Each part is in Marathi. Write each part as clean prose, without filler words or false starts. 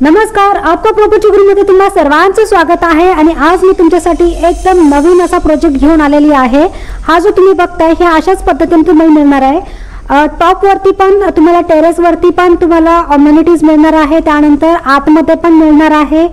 नमस्कार, आपका प्रॉपर्टी गुरु मध्ये तुम्हा सर्वांचे स्वागत आहे। आणि आज मी तुमच्यासाठी एकदम नवीन असा प्रोजेक्ट घेऊन आलेली आहे। हा जो तुम्ही बघताय हे अशाच पद्धतीने तुम्हाला मिळणार आहे। टॉप वरती पण तुम्हाला, टेरेस वरती पण तुम्हाला अम्युनिटीज मिळणार आहे, त्यानंतर आतमध्ये पण मिळणार आहे,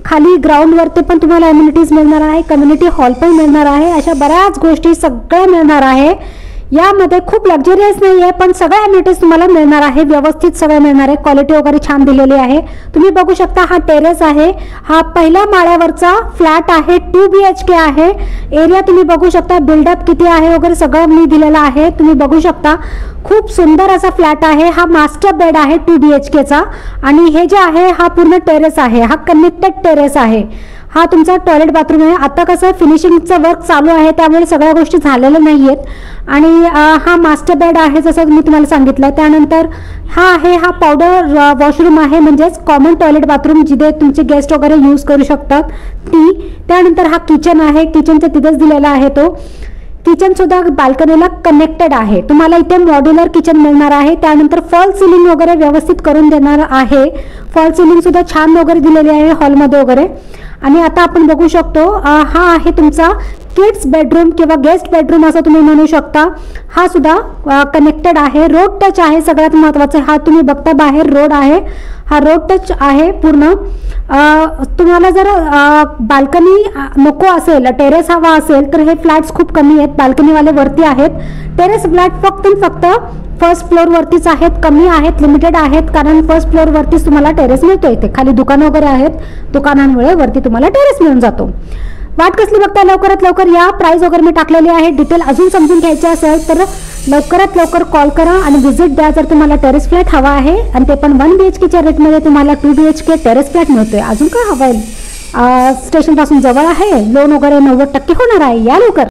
खाली ग्राउंड वरती पण तुम्हाला अम्युनिटीज मिळणार आहे, कम्युनिटी हॉल पण मिळणार आहे। अशा बऱ्याच गोष्टी सगळ्या मिळणार आहे। यामध्ये खूप लक्झरियस नाही आहे, पण सगळ्या अम्युनिटीज तुम्हाला मिळणार आहे, व्यवस्थित सगळं मिळणार आहे, क्वालिटी वगैरे छान दिलेली आहे। तुम्ही बघू शकता हा टेरेस आहे, हा पहिल्या माळ्यावरचा फ्लॅट आहे, 2 BHK आहे। एरिया तुम्ही बघू शकता, बिल्डअप किती आहे वगैरे सगळं मी दिलेलं आहे, तुम्ही बघू शकता। खूप सुंदर असा फ्लॅट आहे, हा मास्टर बेड आहे 2 BHK चा। आणि हे जे आहे हा पूर्ण टेरेस आहे, हा कनेक्टेड टेरेस आहे। हा तुमचा टॉयलेट बाथरूम आहे। आता कसं फिनिशिंगचं वर्क चालू आहे, त्यामुळे सगळ्या गोष्टी झालेल्या नाहीयेत। आणि हा मास्टर बेड आहे जसं मी तुम्हाला सांगितलं। त्यानंतर हा आहे, हा पावडर वॉशरूम आहे, म्हणजेच कॉमन टॉयलेट बाथरूम जिथे तुमचे गेस्ट वगैरे यूज करू शकतात ती। त्यानंतर हा किचन आहे, किचनच्या तिथेच दिलेला आहे तो। किचन सुद्धा बाल्कनीला कनेक्टेड आहे, तुम्हाला इथे मॉड्युलर किचन मिळणार आहे। त्यानंतर फॉल सिलिंग वगैरे व्यवस्थित करून देणार आहे, फॉल सिलिंग सुद्धा छान वगैरे दिलेली आहे हॉलमध्ये वगैरे। आणि आता आपण बघू शकतो, हा आहे तुमचा किड्स बेडरूम किंवा गेस्ट बेडरूम असं तुम्ही म्हणू शकता। हा सुद्धा कनेक्टेड आहे, रोड टच आहे। सगळ्यात महत्त्वाचं हा तुम्ही बघता बाहेर रोड आहे, हा रोड टच आहे पूर्ण। तुम्हाला जर बाल्कनी नको असेल, टेरेस हवा असेल, तर हे फ्लॅट्स खूप कमी आहेत, बाल्कनीवाले वरती आहेत। टेरेस फ्लॅट फक्त फर्स्ट फ्लोर वरतीच आहेत, कमी आहेत, लिमिटेड आहेत, कारण फर्स्ट फ्लोर वरतीच तुम्हाला टेरेस मिळतो। इथे खाली दुकानं वगैरे आहेत, दुकानांमुळे वरती तुम्हाला टेरेस मिळून जातो। वाट कसली बघता, लवकरात लवकर या। प्राइस वगैरे मी टाकलेली आहे, डिटेल अजून समजून घ्यायचे असेल तर लवकरात लवकर कॉल करा आणि व्हिजिट द्या जर तुम्हाला टेरेस फ्लॅट हवा आहे। आणि ते पण 1 BHKच्या रेटमध्ये तुम्हाला 2 BHK टेरेस फ्लॅट मिळतोय। अजून काय हवं आहे, स्टेशन पासून जवळ आहे, लोन वगैरे 90% होणार आहे, या लवकर।